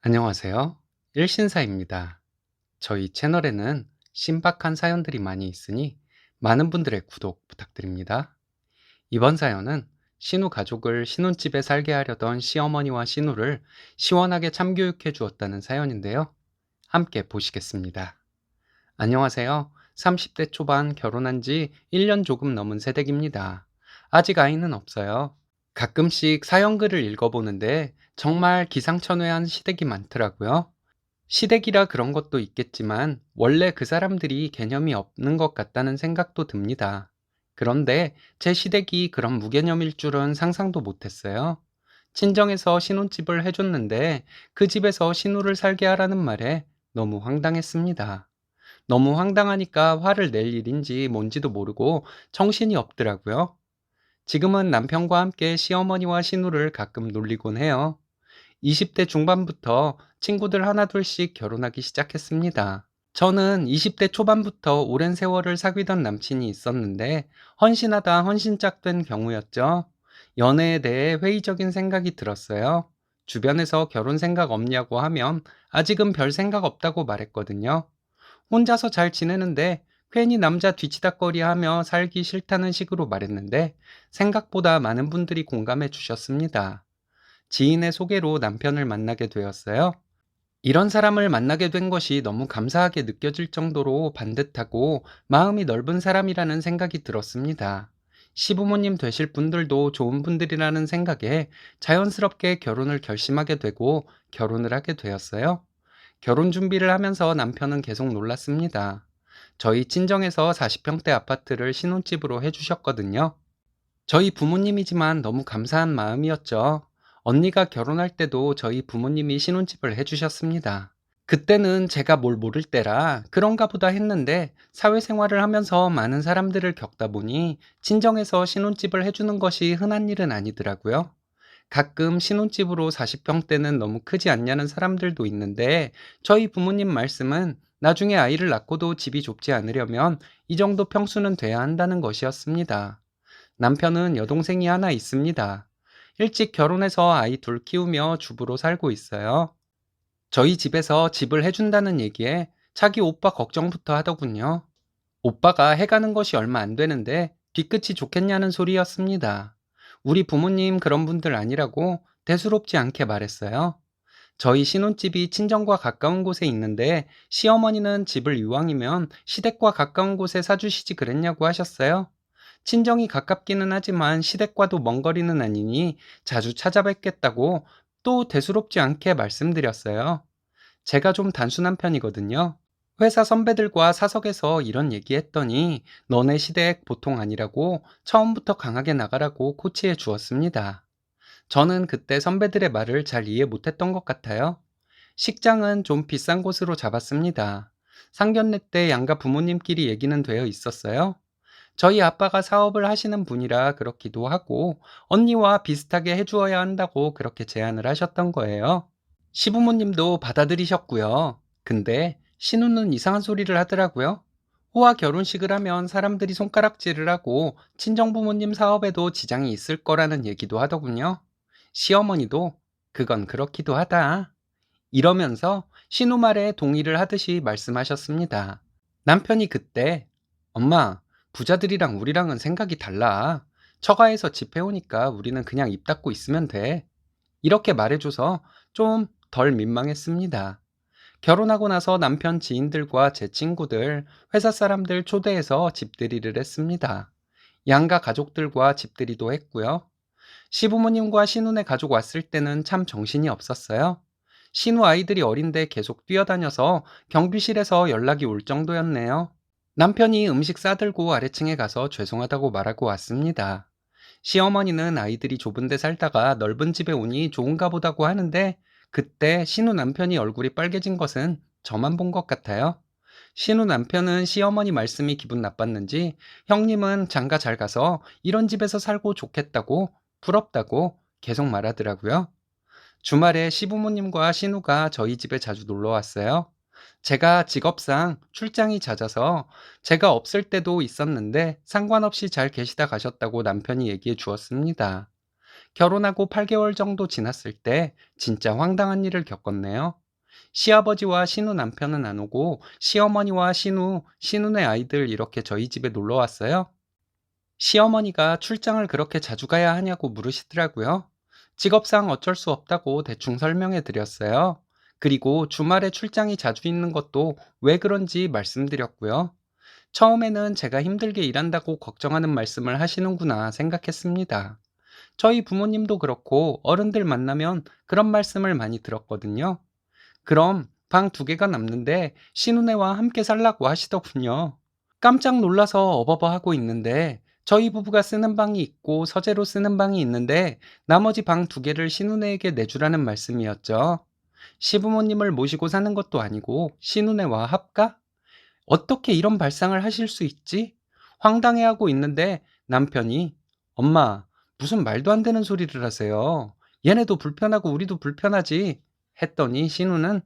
안녕하세요. 일신사입니다. 저희 채널에는 신박한 사연들이 많이 있으니 많은 분들의 구독 부탁드립니다. 이번 사연은 신우 가족을 신혼집에 살게 하려던 시어머니와 신우를 시원하게 참교육해 주었다는 사연인데요. 함께 보시겠습니다. 안녕하세요. 30대 초반 결혼한 지 1년 조금 넘은 새댁입니다. 아직 아이는 없어요. 가끔씩 사연글을 읽어보는데 정말 기상천외한 시댁이 많더라고요. 시댁이라 그런 것도 있겠지만 원래 그 사람들이 개념이 없는 것 같다는 생각도 듭니다. 그런데 제 시댁이 그런 무개념일 줄은 상상도 못했어요. 친정에서 신혼집을 해줬는데 그 집에서 신우를 살게 하라는 말에 너무 황당했습니다. 너무 황당하니까 화를 낼 일인지 뭔지도 모르고 정신이 없더라고요. 지금은 남편과 함께 시어머니와 신우를 가끔 놀리곤 해요. 20대 중반부터 친구들 하나둘씩 결혼하기 시작했습니다. 저는 20대 초반부터 오랜 세월을 사귀던 남친이 있었는데 헌신하다 헌신짝된 경우였죠. 연애에 대해 회의적인 생각이 들었어요. 주변에서 결혼 생각 없냐고 하면 아직은 별 생각 없다고 말했거든요. 혼자서 잘 지내는데 괜히 남자 뒤치다꺼리 하며 살기 싫다는 식으로 말했는데 생각보다 많은 분들이 공감해 주셨습니다. 지인의 소개로 남편을 만나게 되었어요. 이런 사람을 만나게 된 것이 너무 감사하게 느껴질 정도로 반듯하고 마음이 넓은 사람이라는 생각이 들었습니다. 시부모님 되실 분들도 좋은 분들이라는 생각에 자연스럽게 결혼을 결심하게 되고 결혼을 하게 되었어요. 결혼 준비를 하면서 남편은 계속 놀랐습니다. 저희 친정에서 40평대 아파트를 신혼집으로 해주셨거든요. 저희 부모님이지만 너무 감사한 마음이었죠. 언니가 결혼할 때도 저희 부모님이 신혼집을 해주셨습니다. 그때는 제가 뭘 모를 때라 그런가 보다 했는데 사회생활을 하면서 많은 사람들을 겪다 보니 친정에서 신혼집을 해주는 것이 흔한 일은 아니더라고요. 가끔 신혼집으로 40평대는 너무 크지 않냐는 사람들도 있는데 저희 부모님 말씀은 나중에 아이를 낳고도 집이 좁지 않으려면 이 정도 평수는 돼야 한다는 것이었습니다. 남편은 여동생이 하나 있습니다. 일찍 결혼해서 아이 둘 키우며 주부로 살고 있어요. 저희 집에서 집을 해준다는 얘기에 자기 오빠 걱정부터 하더군요. 오빠가 해가는 것이 얼마 안 되는데 뒤끝이 좋겠냐는 소리였습니다. 우리 부모님 그런 분들 아니라고 대수롭지 않게 말했어요. 저희 신혼집이 친정과 가까운 곳에 있는데 시어머니는 집을 이왕이면 시댁과 가까운 곳에 사주시지 그랬냐고 하셨어요. 친정이 가깝기는 하지만 시댁과도 먼 거리는 아니니 자주 찾아뵙겠다고 또 대수롭지 않게 말씀드렸어요. 제가 좀 단순한 편이거든요. 회사 선배들과 사석에서 이런 얘기했더니 너네 시댁 보통 아니라고 처음부터 강하게 나가라고 코치해 주었습니다. 저는 그때 선배들의 말을 잘 이해 못했던 것 같아요. 식장은 좀 비싼 곳으로 잡았습니다. 상견례 때 양가 부모님끼리 얘기는 되어 있었어요. 저희 아빠가 사업을 하시는 분이라 그렇기도 하고 언니와 비슷하게 해주어야 한다고 그렇게 제안을 하셨던 거예요. 시부모님도 받아들이셨고요. 근데 신우는 이상한 소리를 하더라고요. 호화 결혼식을 하면 사람들이 손가락질을 하고 친정부모님 사업에도 지장이 있을 거라는 얘기도 하더군요. 시어머니도 그건 그렇기도 하다. 이러면서 신우 말에 동의를 하듯이 말씀하셨습니다. 남편이 그때 엄마, 부자들이랑 우리랑은 생각이 달라. 처가에서 집 해오니까 우리는 그냥 입 닫고 있으면 돼. 이렇게 말해줘서 좀 덜 민망했습니다. 결혼하고 나서 남편 지인들과 제 친구들, 회사 사람들 초대해서 집들이를 했습니다. 양가 가족들과 집들이도 했고요. 시부모님과 신혼의 가족 왔을 때는 참 정신이 없었어요. 신우 아이들이 어린데 계속 뛰어다녀서 경비실에서 연락이 올 정도였네요. 남편이 음식 싸들고 아래층에 가서 죄송하다고 말하고 왔습니다. 시어머니는 아이들이 좁은 데 살다가 넓은 집에 오니 좋은가 보다고 하는데 그때 신우 남편이 얼굴이 빨개진 것은 저만 본 것 같아요. 신우 남편은 시어머니 말씀이 기분 나빴는지 형님은 장가 잘 가서 이런 집에서 살고 좋겠다고 부럽다고 계속 말하더라고요. 주말에 시부모님과 신우가 저희 집에 자주 놀러 왔어요. 제가 직업상 출장이 잦아서 제가 없을 때도 있었는데 상관없이 잘 계시다 가셨다고 남편이 얘기해 주었습니다. 결혼하고 8개월 정도 지났을 때 진짜 황당한 일을 겪었네요. 시아버지와 신우 남편은 안 오고 시어머니와 신우네 아이들 이렇게 저희 집에 놀러 왔어요. 시어머니가 출장을 그렇게 자주 가야 하냐고 물으시더라고요. 직업상 어쩔 수 없다고 대충 설명해 드렸어요. 그리고 주말에 출장이 자주 있는 것도 왜 그런지 말씀드렸고요. 처음에는 제가 힘들게 일한다고 걱정하는 말씀을 하시는구나 생각했습니다. 저희 부모님도 그렇고 어른들 만나면 그런 말씀을 많이 들었거든요. 그럼 방 2개가 남는데 신우네와 함께 살라고 하시더군요. 깜짝 놀라서 어버버하고 있는데 저희 부부가 쓰는 방이 있고 서재로 쓰는 방이 있는데 나머지 방 2개를 신우네에게 내주라는 말씀이었죠. 시부모님을 모시고 사는 것도 아니고 신우네와 합가? 어떻게 이런 발상을 하실 수 있지? 황당해하고 있는데 남편이 엄마, 무슨 말도 안 되는 소리를 하세요. 얘네도 불편하고 우리도 불편하지. 했더니 신우는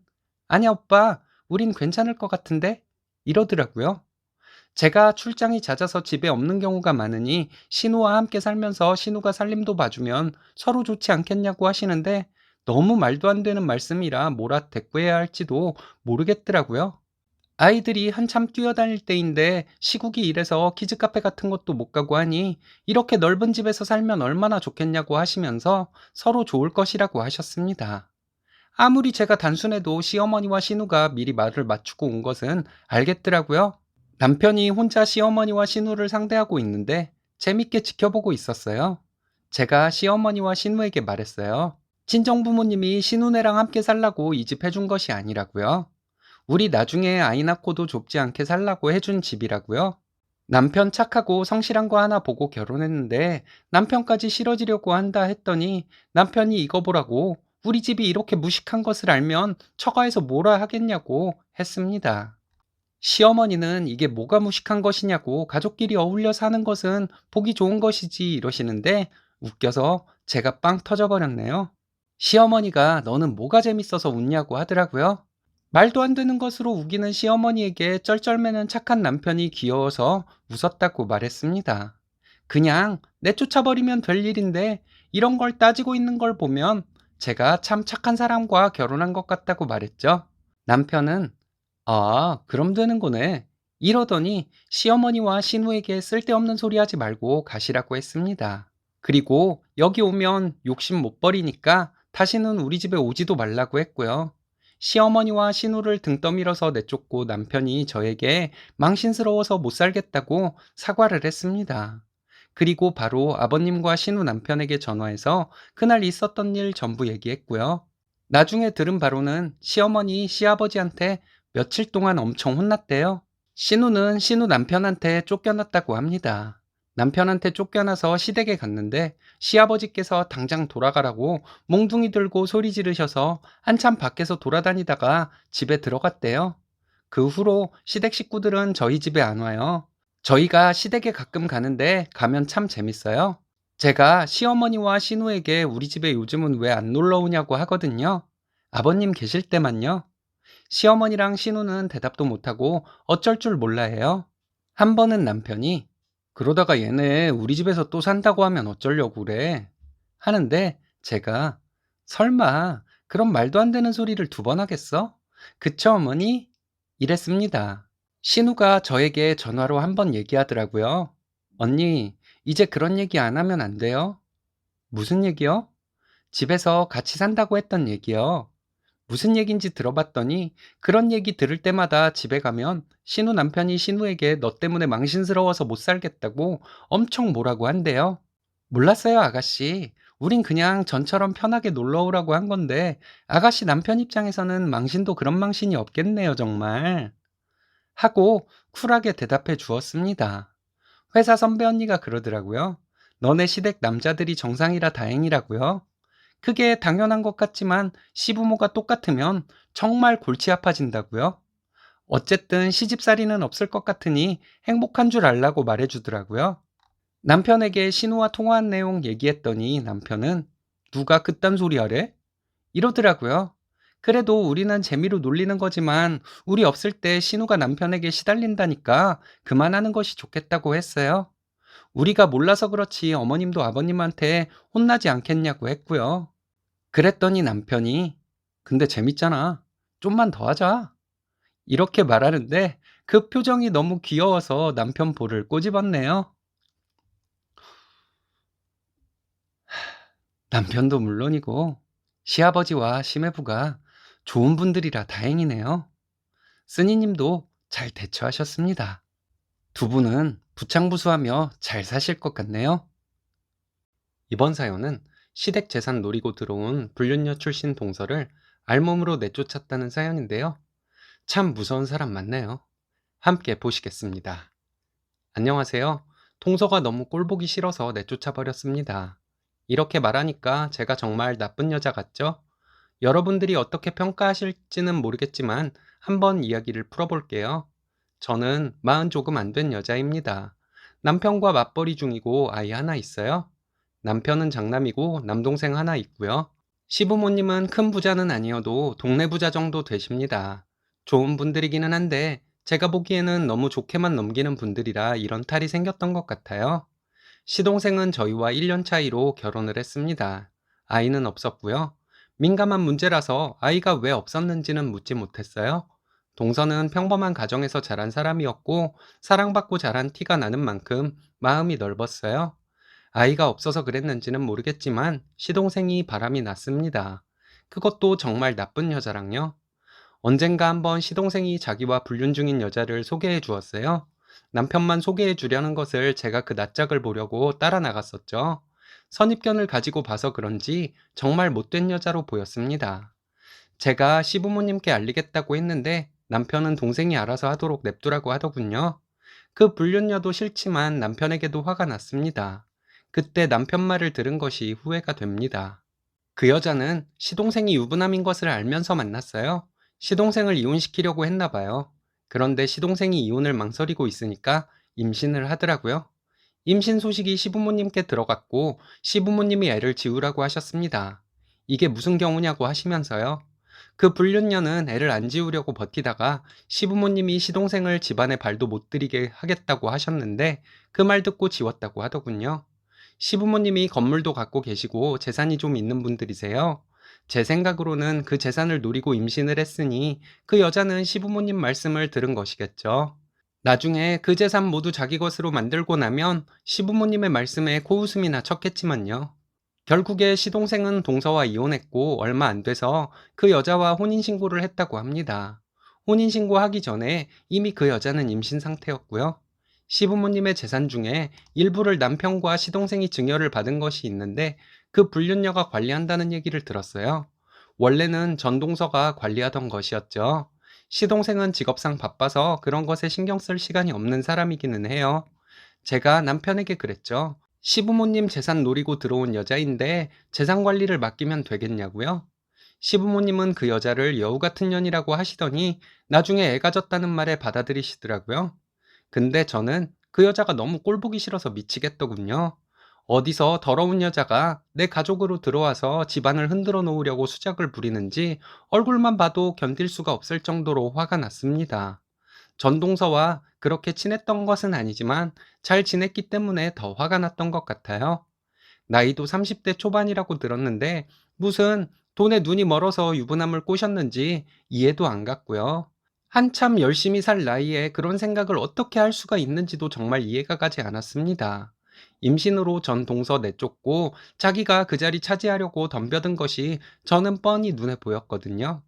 아니야, 오빠. 우린 괜찮을 것 같은데? 이러더라고요. 제가 출장이 잦아서 집에 없는 경우가 많으니 신우와 함께 살면서 신우가 살림도 봐주면 서로 좋지 않겠냐고 하시는데 너무 말도 안 되는 말씀이라 뭐라 대꾸해야 할지도 모르겠더라고요. 아이들이 한참 뛰어다닐 때인데 시국이 이래서 키즈카페 같은 것도 못 가고 하니 이렇게 넓은 집에서 살면 얼마나 좋겠냐고 하시면서 서로 좋을 것이라고 하셨습니다. 아무리 제가 단순해도 시어머니와 신우가 미리 말을 맞추고 온 것은 알겠더라고요. 남편이 혼자 시어머니와 신우를 상대하고 있는데 재밌게 지켜보고 있었어요. 제가 시어머니와 신우에게 말했어요. 친정부모님이 신우네랑 함께 살라고 이 집 해준 것이 아니라고요. 우리 나중에 아이 낳고도 좁지 않게 살라고 해준 집이라고요. 남편 착하고 성실한 거 하나 보고 결혼했는데 남편까지 싫어지려고 한다 했더니 남편이 이거 보라고 우리 집이 이렇게 무식한 것을 알면 처가에서 뭐라 하겠냐고 했습니다. 시어머니는 이게 뭐가 무식한 것이냐고 가족끼리 어울려 사는 것은 보기 좋은 것이지 이러시는데 웃겨서 제가 빵 터져버렸네요. 시어머니가 너는 뭐가 재밌어서 웃냐고 하더라고요. 말도 안 되는 것으로 우기는 시어머니에게 쩔쩔매는 착한 남편이 귀여워서 웃었다고 말했습니다. 그냥 내쫓아버리면 될 일인데 이런 걸 따지고 있는 걸 보면 제가 참 착한 사람과 결혼한 것 같다고 말했죠. 남편은 아, 그럼 되는 거네. 이러더니 시어머니와 신우에게 쓸데없는 소리 하지 말고 가시라고 했습니다. 그리고 여기 오면 욕심 못 버리니까 다시는 우리 집에 오지도 말라고 했고요. 시어머니와 신우를 등 떠밀어서 내쫓고 남편이 저에게 망신스러워서 못 살겠다고 사과를 했습니다. 그리고 바로 아버님과 신우 남편에게 전화해서 그날 있었던 일 전부 얘기했고요. 나중에 들은 바로는 시어머니, 시아버지한테 며칠 동안 엄청 혼났대요. 신우는 신우 남편한테 쫓겨났다고 합니다. 남편한테 쫓겨나서 시댁에 갔는데 시아버지께서 당장 돌아가라고 몽둥이 들고 소리 지르셔서 한참 밖에서 돌아다니다가 집에 들어갔대요. 그 후로 시댁 식구들은 저희 집에 안 와요. 저희가 시댁에 가끔 가는데 가면 참 재밌어요. 제가 시어머니와 신우에게 우리 집에 요즘은 왜 안 놀러 오냐고 하거든요. 아버님 계실 때만요. 시어머니랑 신우는 대답도 못하고 어쩔 줄 몰라 해요. 한 번은 남편이 그러다가 얘네 우리 집에서 또 산다고 하면 어쩌려고 그래? 하는데 제가 설마 그런 말도 안 되는 소리를 2번 하겠어? 그쵸, 어머니? 이랬습니다. 신우가 저에게 전화로 한 번 얘기하더라고요. 언니, 이제 그런 얘기 안 하면 안 돼요? 무슨 얘기요? 집에서 같이 산다고 했던 얘기요. 무슨 얘긴지 들어봤더니 그런 얘기 들을 때마다 집에 가면 신우 남편이 신우에게 너 때문에 망신스러워서 못 살겠다고 엄청 뭐라고 한대요. 몰랐어요, 아가씨. 우린 그냥 전처럼 편하게 놀러 오라고 한 건데 아가씨 남편 입장에서는 망신도 그런 망신이 없겠네요, 정말. 하고 쿨하게 대답해 주었습니다. 회사 선배 언니가 그러더라고요. 너네 시댁 남자들이 정상이라 다행이라고요. 그게 당연한 것 같지만 시부모가 똑같으면 정말 골치 아파진다고요. 어쨌든 시집살이는 없을 것 같으니 행복한 줄 알라고 말해주더라고요. 남편에게 신우와 통화한 내용 얘기했더니 남편은 누가 그딴 소리 하래? 이러더라고요. 그래도 우리는 재미로 놀리는 거지만 우리 없을 때 신우가 남편에게 시달린다니까 그만하는 것이 좋겠다고 했어요. 우리가 몰라서 그렇지 어머님도 아버님한테 혼나지 않겠냐고 했고요. 그랬더니 남편이 근데 재밌잖아. 좀만 더 하자. 이렇게 말하는데 그 표정이 너무 귀여워서 남편 볼을 꼬집었네요. 남편도 물론이고 시아버지와 시매부가 좋은 분들이라 다행이네요. 쓰니님도 잘 대처하셨습니다. 두 분은 부창부수하며 잘 사실 것 같네요. 이번 사연은 시댁 재산 노리고 들어온 불륜녀 출신 동서를 알몸으로 내쫓았다는 사연인데요. 참 무서운 사람 맞네요. 함께 보시겠습니다. 안녕하세요. 동서가 너무 꼴보기 싫어서 내쫓아 버렸습니다. 이렇게 말하니까 제가 정말 나쁜 여자 같죠? 여러분들이 어떻게 평가하실지는 모르겠지만 한번 이야기를 풀어볼게요. 저는 40 조금 안 된 여자입니다. 남편과 맞벌이 중이고 아이 하나 있어요. 남편은 장남이고 남동생 하나 있고요. 시부모님은 큰 부자는 아니어도 동네 부자 정도 되십니다. 좋은 분들이기는 한데 제가 보기에는 너무 좋게만 넘기는 분들이라 이런 탈이 생겼던 것 같아요. 시동생은 저희와 1년 차이로 결혼을 했습니다. 아이는 없었고요. 민감한 문제라서 아이가 왜 없었는지는 묻지 못했어요. 동서는 평범한 가정에서 자란 사람이었고 사랑받고 자란 티가 나는 만큼 마음이 넓었어요. 아이가 없어서 그랬는지는 모르겠지만 시동생이 바람이 났습니다. 그것도 정말 나쁜 여자랑요. 언젠가 한번 시동생이 자기와 불륜 중인 여자를 소개해 주었어요. 남편만 소개해 주려는 것을 제가 그 낯짝을 보려고 따라 나갔었죠. 선입견을 가지고 봐서 그런지 정말 못된 여자로 보였습니다. 제가 시부모님께 알리겠다고 했는데 남편은 동생이 알아서 하도록 냅두라고 하더군요. 그 불륜녀도 싫지만 남편에게도 화가 났습니다. 그때 남편 말을 들은 것이 후회가 됩니다. 그 여자는 시동생이 유부남인 것을 알면서 만났어요. 시동생을 이혼시키려고 했나 봐요. 그런데 시동생이 이혼을 망설이고 있으니까 임신을 하더라고요. 임신 소식이 시부모님께 들어갔고 시부모님이 애를 지우라고 하셨습니다. 이게 무슨 경우냐고 하시면서요. 그 불륜녀는 애를 안 지우려고 버티다가 시부모님이 시동생을 집안에 발도 못 들이게 하겠다고 하셨는데 그 말 듣고 지웠다고 하더군요. 시부모님이 건물도 갖고 계시고 재산이 좀 있는 분들이세요. 제 생각으로는 그 재산을 노리고 임신을 했으니 그 여자는 시부모님 말씀을 들은 것이겠죠. 나중에 그 재산 모두 자기 것으로 만들고 나면 시부모님의 말씀에 코웃음이나 쳤겠지만요. 결국에 시동생은 동서와 이혼했고 얼마 안 돼서 그 여자와 혼인신고를 했다고 합니다. 혼인신고하기 전에 이미 그 여자는 임신 상태였고요. 시부모님의 재산 중에 일부를 남편과 시동생이 증여를 받은 것이 있는데 그 불륜녀가 관리한다는 얘기를 들었어요. 원래는 전동서가 관리하던 것이었죠. 시동생은 직업상 바빠서 그런 것에 신경 쓸 시간이 없는 사람이기는 해요. 제가 남편에게 그랬죠. 시부모님 재산 노리고 들어온 여자인데 재산 관리를 맡기면 되겠냐고요? 시부모님은 그 여자를 여우 같은 년이라고 하시더니 나중에 애 가졌다는 말에 받아들이시더라고요. 근데 저는 그 여자가 너무 꼴보기 싫어서 미치겠더군요. 어디서 더러운 여자가 내 가족으로 들어와서 집안을 흔들어 놓으려고 수작을 부리는지 얼굴만 봐도 견딜 수가 없을 정도로 화가 났습니다. 전동서와 그렇게 친했던 것은 아니지만 잘 지냈기 때문에 더 화가 났던 것 같아요. 나이도 30대 초반이라고 들었는데 무슨 돈에 눈이 멀어서 유부남을 꼬셨는지 이해도 안 갔고요. 한참 열심히 살 나이에 그런 생각을 어떻게 할 수가 있는지도 정말 이해가 가지 않았습니다. 임신으로 전 동서 내쫓고 자기가 그 자리 차지하려고 덤벼든 것이 저는 뻔히 눈에 보였거든요.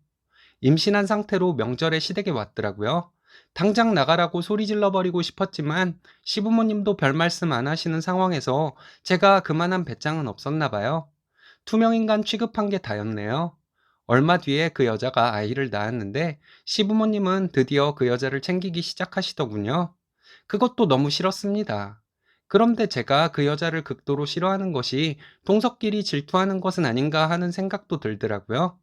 임신한 상태로 명절에 시댁에 왔더라고요. 당장 나가라고 소리 질러버리고 싶었지만 시부모님도 별 말씀 안 하시는 상황에서 제가 그만한 배짱은 없었나 봐요. 투명인간 취급한 게 다였네요. 얼마 뒤에 그 여자가 아이를 낳았는데 시부모님은 드디어 그 여자를 챙기기 시작하시더군요. 그것도 너무 싫었습니다. 그런데 제가 그 여자를 극도로 싫어하는 것이 동서끼리 질투하는 것은 아닌가 하는 생각도 들더라고요.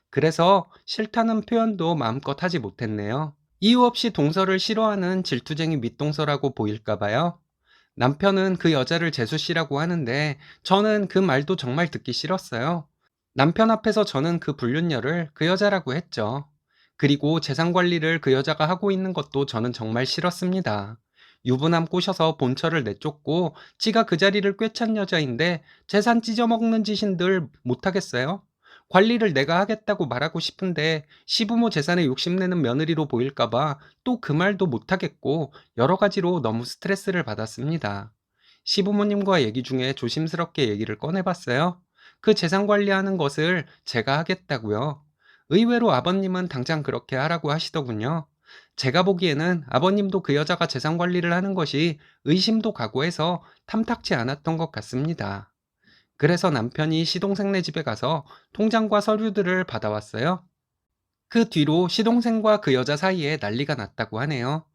그래서 싫다는 표현도 마음껏 하지 못했네요. 이유 없이 동서를 싫어하는 질투쟁이 밑동서라고 보일까 봐요. 남편은 그 여자를 재수 씨라고 하는데 저는 그 말도 정말 듣기 싫었어요. 남편 앞에서 저는 그 불륜녀를 그 여자라고 했죠. 그리고 재산 관리를 그 여자가 하고 있는 것도 저는 정말 싫었습니다. 유부남 꼬셔서 본처를 내쫓고 지가 그 자리를 꿰찬 여자인데 재산 찢어먹는 짓인들 못하겠어요? 관리를 내가 하겠다고 말하고 싶은데 시부모 재산에 욕심내는 며느리로 보일까봐 또 그 말도 못하겠고 여러 가지로 너무 스트레스를 받았습니다. 시부모님과 얘기 중에 조심스럽게 얘기를 꺼내봤어요. 그 재산 관리하는 것을 제가 하겠다고요. 의외로 아버님은 당장 그렇게 하라고 하시더군요. 제가 보기에는 아버님도 그 여자가 재산 관리를 하는 것이 의심도 가고 해서 탐탁치 않았던 것 같습니다. 그래서 남편이 시동생네 집에 가서 통장과 서류들을 받아왔어요. 그 뒤로 시동생과 그 여자 사이에 난리가 났다고 하네요.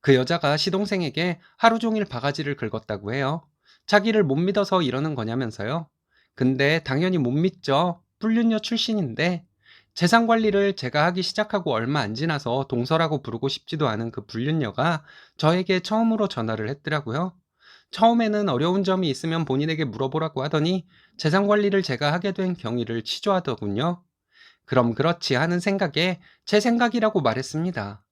그 여자가 시동생에게 하루 종일 바가지를 긁었다고 해요. 자기를 못 믿어서 이러는 거냐면서요. 근데 당연히 못 믿죠. 불륜녀 출신인데. 재산 관리를 제가 하기 시작하고 얼마 안 지나서 동서라고 부르고 싶지도 않은 그 불륜녀가 저에게 처음으로 전화를 했더라고요. 처음에는 어려운 점이 있으면 본인에게 물어보라고 하더니 재산 관리를 제가 하게 된 경위를 치조하더군요. 그럼 그렇지 하는 생각에 제 생각이라고 말했습니다.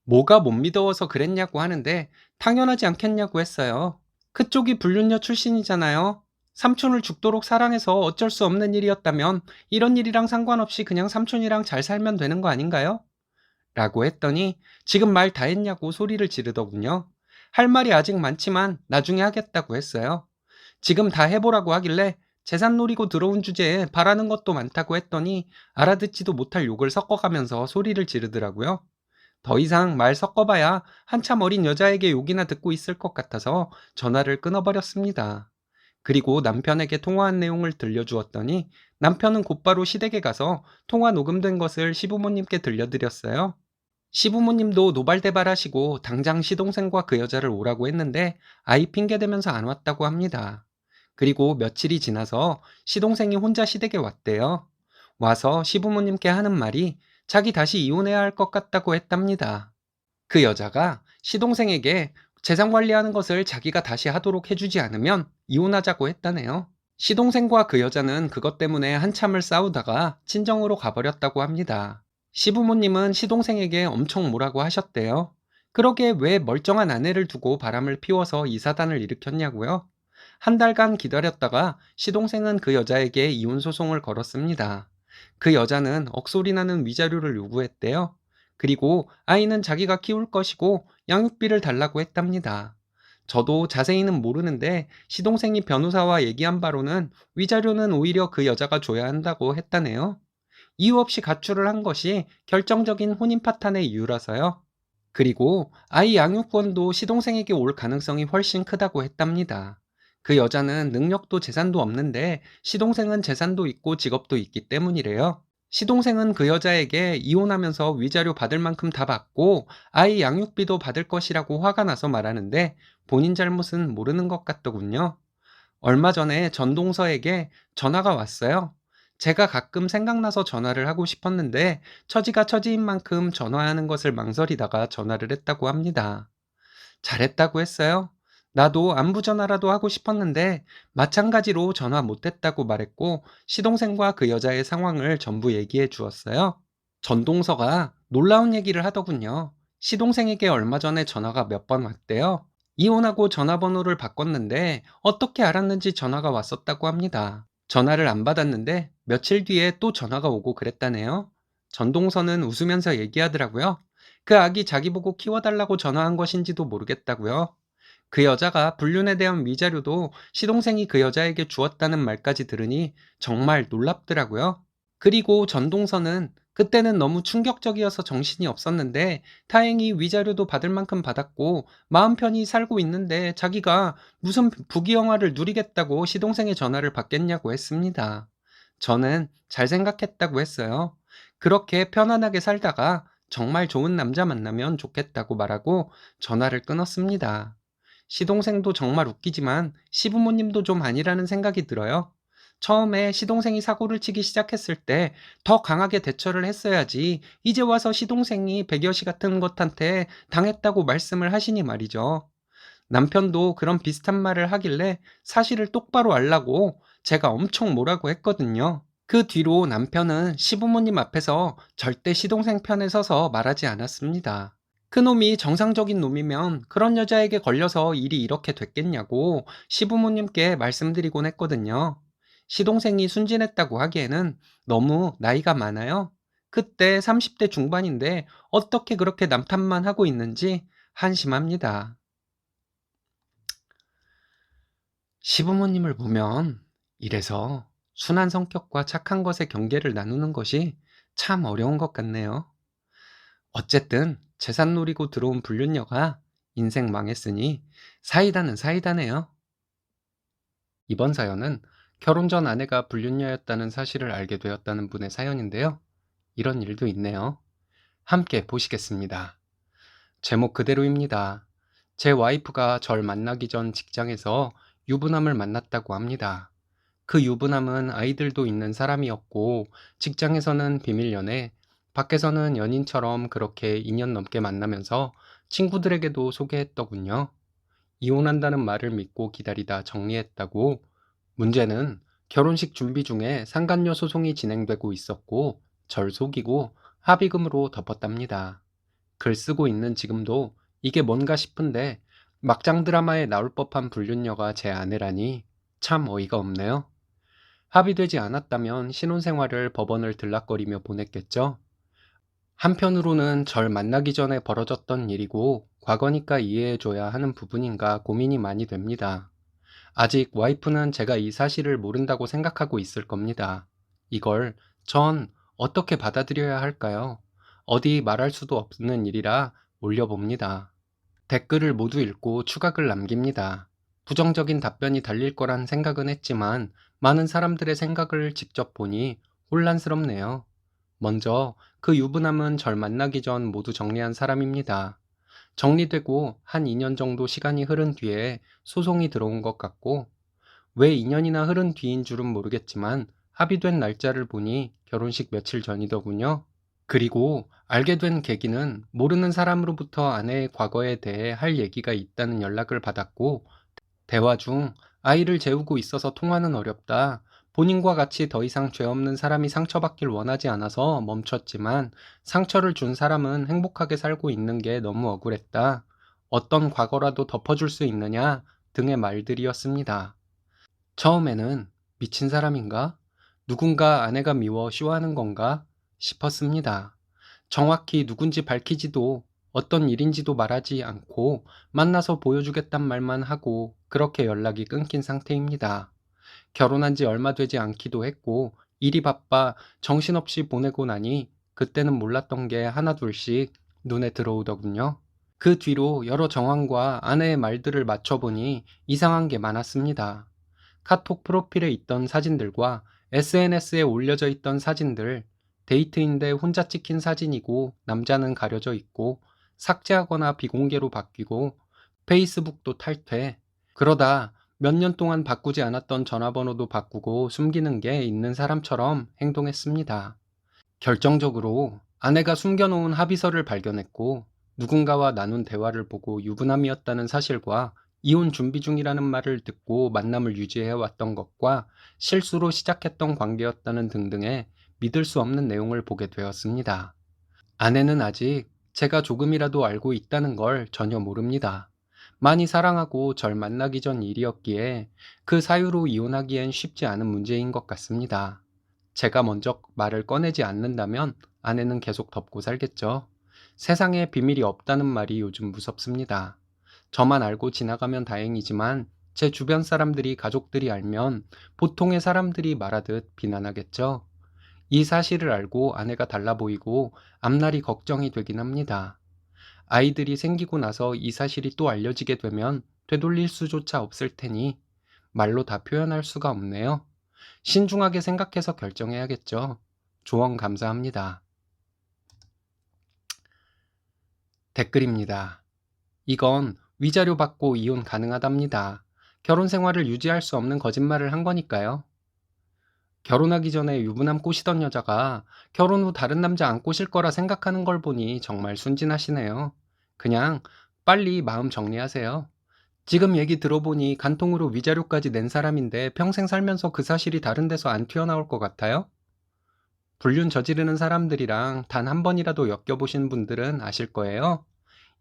뭐가 못 믿어서 그랬냐고 하는데 당연하지 않겠냐고 했어요. 그쪽이 불륜녀 출신이잖아요. 삼촌을 죽도록 사랑해서 어쩔 수 없는 일이었다면 이런 일이랑 상관없이 그냥 삼촌이랑 잘 살면 되는 거 아닌가요? 라고 했더니 지금 말 다 했냐고 소리를 지르더군요. 할 말이 아직 많지만 나중에 하겠다고 했어요. 지금 다 해보라고 하길래 재산 노리고 들어온 주제에 바라는 것도 많다고 했더니 알아듣지도 못할 욕을 섞어가면서 소리를 지르더라고요. 더 이상 말 섞어봐야 한참 어린 여자에게 욕이나 듣고 있을 것 같아서 전화를 끊어버렸습니다. 그리고 남편에게 통화한 내용을 들려주었더니 남편은 곧바로 시댁에 가서 통화 녹음된 것을 시부모님께 들려드렸어요. 시부모님도 노발대발하시고 당장 시동생과 그 여자를 오라고 했는데 아이 핑계대면서 안 왔다고 합니다. 그리고 며칠이 지나서 시동생이 혼자 시댁에 왔대요. 와서 시부모님께 하는 말이 자기 다시 이혼해야 할 것 같다고 했답니다. 그 여자가 시동생에게 재산 관리하는 것을 자기가 다시 하도록 해주지 않으면 이혼하자고 했다네요. 시동생과 그 여자는 그것 때문에 한참을 싸우다가 친정으로 가버렸다고 합니다. 시부모님은 시동생에게 엄청 뭐라고 하셨대요. 그러게 왜 멀쩡한 아내를 두고 바람을 피워서 이 사단을 일으켰냐고요? 한 달간 기다렸다가 시동생은 그 여자에게 이혼 소송을 걸었습니다. 그 여자는 억소리 나는 위자료를 요구했대요. 그리고 아이는 자기가 키울 것이고 양육비를 달라고 했답니다. 저도 자세히는 모르는데 시동생이 변호사와 얘기한 바로는 위자료는 오히려 그 여자가 줘야 한다고 했다네요. 이유 없이 가출을 한 것이 결정적인 혼인 파탄의 이유라서요. 그리고 아이 양육권도 시동생에게 올 가능성이 훨씬 크다고 했답니다. 그 여자는 능력도 재산도 없는데 시동생은 재산도 있고 직업도 있기 때문이래요. 시동생은 그 여자에게 이혼하면서 위자료 받을 만큼 다 받고 아이 양육비도 받을 것이라고 화가 나서 말하는데 본인 잘못은 모르는 것 같더군요. 얼마 전에 전동서에게 전화가 왔어요. 제가 가끔 생각나서 전화를 하고 싶었는데 처지가 처지인 만큼 전화하는 것을 망설이다가 전화를 했다고 합니다. 잘했다고 했어요. 나도 안부 전화라도 하고 싶었는데 마찬가지로 전화 못했다고 말했고 시동생과 그 여자의 상황을 전부 얘기해 주었어요. 전동서가 놀라운 얘기를 하더군요. 시동생에게 얼마 전에 전화가 몇 번 왔대요. 이혼하고 전화번호를 바꿨는데 어떻게 알았는지 전화가 왔었다고 합니다. 전화를 안 받았는데 며칠 뒤에 또 전화가 오고 그랬다네요. 전동서는 웃으면서 얘기하더라고요. 그 아기 자기 보고 키워달라고 전화한 것인지도 모르겠다고요. 그 여자가 불륜에 대한 위자료도 시동생이 그 여자에게 주었다는 말까지 들으니 정말 놀랍더라고요. 그리고 전동서는 그때는 너무 충격적이어서 정신이 없었는데 다행히 위자료도 받을 만큼 받았고 마음 편히 살고 있는데 자기가 무슨 부귀영화를 누리겠다고 시동생의 전화를 받겠냐고 했습니다. 저는 잘 생각했다고 했어요. 그렇게 편안하게 살다가 정말 좋은 남자 만나면 좋겠다고 말하고 전화를 끊었습니다. 시동생도 정말 웃기지만 시부모님도 좀 아니라는 생각이 들어요. 처음에 시동생이 사고를 치기 시작했을 때 더 강하게 대처를 했어야지 이제 와서 시동생이 백여시 같은 것한테 당했다고 말씀을 하시니 말이죠. 남편도 그런 비슷한 말을 하길래 사실을 똑바로 알라고 제가 엄청 뭐라고 했거든요. 그 뒤로 남편은 시부모님 앞에서 절대 시동생 편에 서서 말하지 않았습니다. 그놈이 정상적인 놈이면 그런 여자에게 걸려서 일이 이렇게 됐겠냐고 시부모님께 말씀드리곤 했거든요. 시동생이 순진했다고 하기에는 너무 나이가 많아요. 그때 30대 중반인데 어떻게 그렇게 남탓만 하고 있는지 한심합니다. 시부모님을 보면 이래서 순한 성격과 착한 것의 경계를 나누는 것이 참 어려운 것 같네요. 어쨌든 재산 노리고 들어온 불륜녀가 인생 망했으니 사이다는 사이다네요. 이번 사연은 결혼 전 아내가 불륜녀였다는 사실을 알게 되었다는 분의 사연인데요. 이런 일도 있네요. 함께 보시겠습니다. 제목 그대로입니다. 제 와이프가 절 만나기 전 직장에서 유부남을 만났다고 합니다. 그 유부남은 아이들도 있는 사람이었고 직장에서는 비밀 연애, 밖에서는 연인처럼 그렇게 2년 넘게 만나면서 친구들에게도 소개했더군요. 이혼한다는 말을 믿고 기다리다 정리했다고. 문제는 결혼식 준비 중에 상간녀 소송이 진행되고 있었고 절 속이고 합의금으로 덮었답니다. 글 쓰고 있는 지금도 이게 뭔가 싶은데 막장 드라마에 나올 법한 불륜녀가 제 아내라니 참 어이가 없네요. 합의되지 않았다면 신혼생활을 법원을 들락거리며 보냈겠죠. 한편으로는 절 만나기 전에 벌어졌던 일이고 과거니까 이해해줘야 하는 부분인가 고민이 많이 됩니다. 아직 와이프는 제가 이 사실을 모른다고 생각하고 있을 겁니다. 이걸 전 어떻게 받아들여야 할까요? 어디 말할 수도 없는 일이라 올려봅니다. 댓글을 모두 읽고 추각을 남깁니다. 부정적인 답변이 달릴 거란 생각은 했지만 많은 사람들의 생각을 직접 보니 혼란스럽네요. 먼저 그 유부남은 절 만나기 전 모두 정리한 사람입니다. 정리되고 한 2년 정도 시간이 흐른 뒤에 소송이 들어온 것 같고 왜 2년이나 흐른 뒤인 줄은 모르겠지만 합의된 날짜를 보니 결혼식 며칠 전이더군요. 그리고 알게 된 계기는 모르는 사람으로부터 아내의 과거에 대해 할 얘기가 있다는 연락을 받았고 대화 중 아이를 재우고 있어서 통화는 어렵다. 본인과 같이 더 이상 죄 없는 사람이 상처받길 원하지 않아서 멈췄지만 상처를 준 사람은 행복하게 살고 있는 게 너무 억울했다. 어떤 과거라도 덮어줄 수 있느냐 등의 말들이었습니다. 처음에는 미친 사람인가? 누군가 아내가 미워 쇼하는 건가? 싶었습니다. 정확히 누군지 밝히지도 어떤 일인지도 말하지 않고 만나서 보여주겠단 말만 하고 그렇게 연락이 끊긴 상태입니다. 결혼한 지 얼마 되지 않기도 했고 일이 바빠 정신없이 보내고 나니 그때는 몰랐던 게 하나둘씩 눈에 들어오더군요. 그 뒤로 여러 정황과 아내의 말들을 맞춰보니 이상한 게 많았습니다. 카톡 프로필에 있던 사진들과 SNS에 올려져 있던 사진들, 데이트인데 혼자 찍힌 사진이고 남자는 가려져 있고 삭제하거나 비공개로 바뀌고 페이스북도 탈퇴. 그러다 몇 년 동안 바꾸지 않았던 전화번호도 바꾸고 숨기는 게 있는 사람처럼 행동했습니다. 결정적으로 아내가 숨겨놓은 합의서를 발견했고 누군가와 나눈 대화를 보고 유부남이었다는 사실과 이혼 준비 중이라는 말을 듣고 만남을 유지해왔던 것과 실수로 시작했던 관계였다는 등등의 믿을 수 없는 내용을 보게 되었습니다. 아내는 아직 제가 조금이라도 알고 있다는 걸 전혀 모릅니다. 많이 사랑하고 절 만나기 전 일이었기에 그 사유로 이혼하기엔 쉽지 않은 문제인 것 같습니다. 제가 먼저 말을 꺼내지 않는다면 아내는 계속 덮고 살겠죠. 세상에 비밀이 없다는 말이 요즘 무섭습니다. 저만 알고 지나가면 다행이지만 제 주변 사람들이 가족들이 알면 보통의 사람들이 말하듯 비난하겠죠. 이 사실을 알고 아내가 달라 보이고 앞날이 걱정이 되긴 합니다. 아이들이 생기고 나서 이 사실이 또 알려지게 되면 되돌릴 수조차 없을 테니 말로 다 표현할 수가 없네요. 신중하게 생각해서 결정해야겠죠. 조언 감사합니다. 댓글입니다. 이건 위자료 받고 이혼 가능하답니다. 결혼 생활을 유지할 수 없는 거짓말을 한 거니까요. 결혼하기 전에 유부남 꼬시던 여자가 결혼 후 다른 남자 안 꼬실 거라 생각하는 걸 보니 정말 순진하시네요. 그냥 빨리 마음 정리하세요. 지금 얘기 들어보니 간통으로 위자료까지 낸 사람인데 평생 살면서 그 사실이 다른 데서 안 튀어나올 것 같아요? 불륜 저지르는 사람들이랑 단 한 번이라도 엮여보신 분들은 아실 거예요.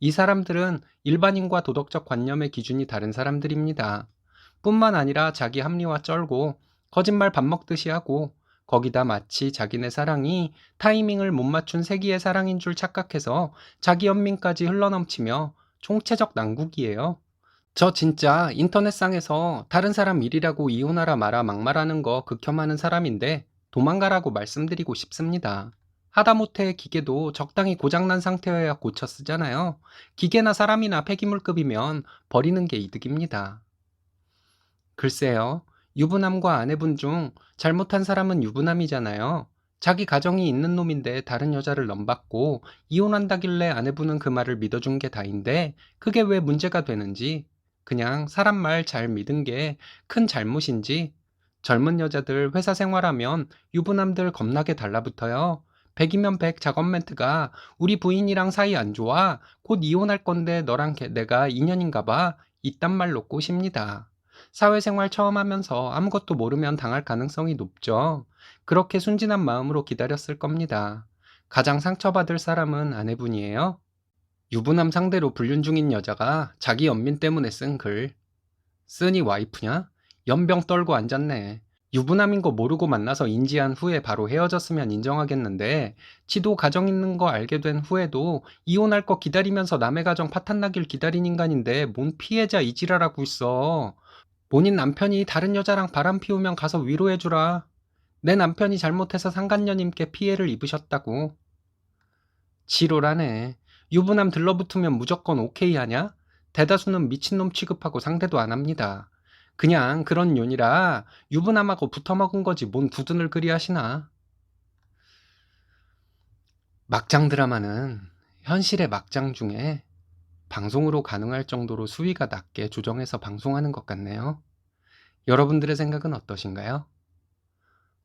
이 사람들은 일반인과 도덕적 관념의 기준이 다른 사람들입니다. 뿐만 아니라 자기 합리화 쩔고 거짓말 밥 먹듯이 하고 거기다 마치 자기네 사랑이 타이밍을 못 맞춘 세기의 사랑인 줄 착각해서 자기 연민까지 흘러넘치며 총체적 난국이에요. 저 진짜 인터넷상에서 다른 사람 일이라고 이혼하라 마라 막말하는 거 극혐하는 사람인데 도망가라고 말씀드리고 싶습니다. 하다못해 기계도 적당히 고장난 상태여야 고쳐 쓰잖아요. 기계나 사람이나 폐기물급이면 버리는 게 이득입니다. 글쎄요. 유부남과 아내분 중 잘못한 사람은 유부남이잖아요. 자기 가정이 있는 놈인데 다른 여자를 넘봤고 이혼한다길래 아내분은 그 말을 믿어준 게 다인데 그게 왜 문제가 되는지 그냥 사람 말 잘 믿은 게 큰 잘못인지 젊은 여자들 회사 생활하면 유부남들 겁나게 달라붙어요. 100이면 100 작업 멘트가 우리 부인이랑 사이 안 좋아. 곧 이혼할 건데 너랑 내가 인연인가 봐. 이딴 말로 꼬십니다. 사회생활 처음 하면서 아무것도 모르면 당할 가능성이 높죠. 그렇게 순진한 마음으로 기다렸을 겁니다. 가장 상처받을 사람은 아내분이에요. 유부남 상대로 불륜 중인 여자가 자기 연민 때문에 쓴 글. 쓰니 와이프냐? 연병 떨고 앉았네. 유부남인 거 모르고 만나서 인지한 후에 바로 헤어졌으면 인정하겠는데 지도 가정 있는 거 알게 된 후에도 이혼할 거 기다리면서 남의 가정 파탄나길 기다린 인간인데 뭔 피해자 이지랄하고 있어. 본인 남편이 다른 여자랑 바람 피우면 가서 위로해주라. 내 남편이 잘못해서 상간녀님께 피해를 입으셨다고. 지랄하네. 유부남 들러붙으면 무조건 오케이 하냐? 대다수는 미친놈 취급하고 상대도 안 합니다. 그냥 그런 년이라 유부남하고 붙어먹은 거지 뭔 두둔을 그리 하시나. 막장 드라마는 현실의 막장 중에 방송으로 가능할 정도로 수위가 낮게 조정해서 방송하는 것 같네요. 여러분들의 생각은 어떠신가요?